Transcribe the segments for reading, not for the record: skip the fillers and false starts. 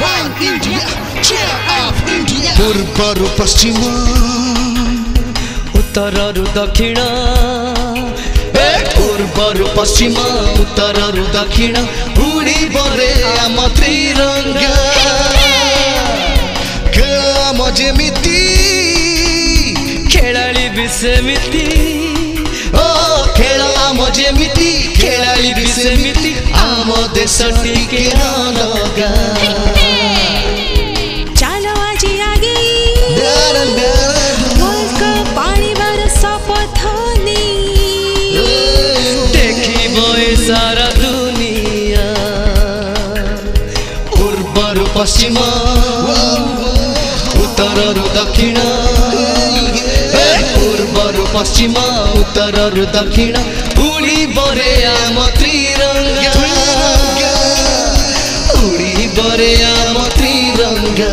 One India, cheer of India. पूर्वरु पश्चिम उत्तररु दक्षिण पूर्वरु पश्चिम उत्तररु दक्षिण उडी बरे आम त्रिरंगा काम जेमिति खेलाड़ी भी सेमिति ओ खेल आम जेमिति खेलाड़ी भी सेमिति आम देश टिके लगा चलो आज आगे वर्ल्ड कप पानिबार शपथ देखिबो ए सारा दुनिया पूर्वरु पश्चिम उत्तररु दक्षिण पूर्वरु पश्चिम उत्तररु दक्षिण उडी बरे आम त्रिरंगा उडी बरे आम त्रिरंगा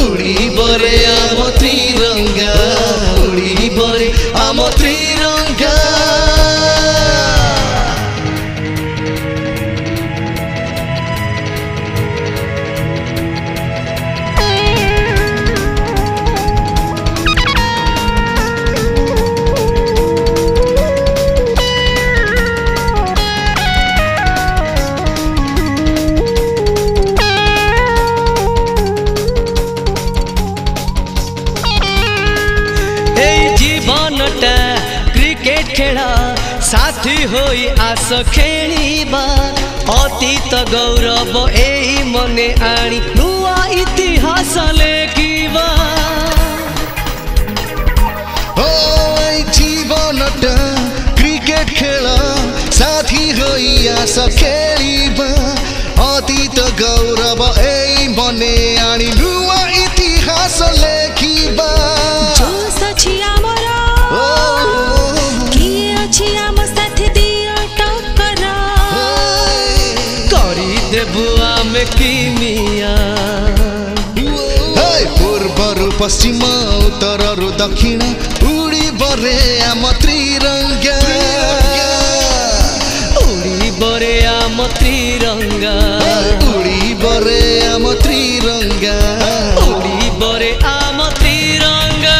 उडी बरे आम त्रिरंगा उडी बरे आम त्रिरंगा क्रिकेट खेला साथी होई आस खेलिबा अतीत गौरव एही मने आनी नुआ इतिहास लेखिबा जीवनटा क्रिकेट खेला साथी होई आस खेलिबा अतीत गौरव एही मने आनी नुआ इतिहास लेखिबा जोश अछि हमरा किए अछि आम साथ दियो टक्कर करी देबु आमे किमिया पूर्वरु पश्चिम उत्तररु दक्षिण उडी बरे आम त्रिरंगा उडी बरे आम त्रिरंगा उडी बरे आम त्रिरंगा उडी बरे आम त्रिरंगा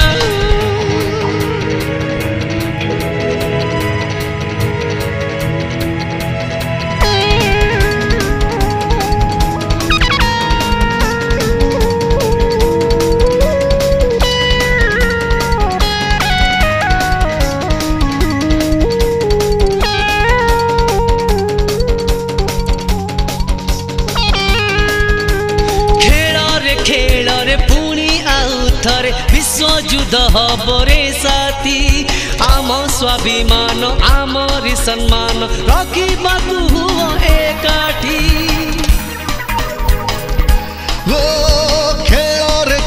खेल रे पुणी आउ थरे विश्व युद्ध हबरे साथी आम स्वाभिमान आमरी सम्मान रखिबाकु हुओ एकाठी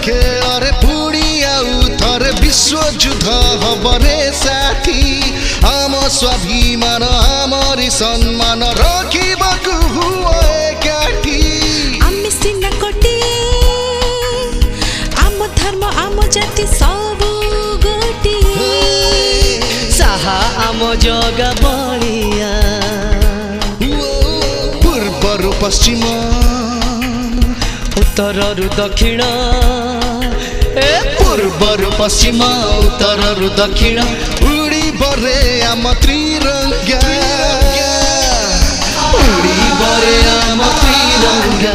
खेल रे पुणी आउ थरे विश्व युद्ध हबरे साथी आम स्वाभिमान आमरी सम्मान रखिबाकु हुओ एकाठी आम्ही सिना कोटी आम धर्म आम जाति सबु गोटी साहा आम जगा बलिया पूर्वरु पश्चिम उत्तररु दक्षिण पूर्वरु पश्चिम उत्तररु दक्षिण उडी बरे आम त्रिरंगा उडी बरे आम त्रिरंगा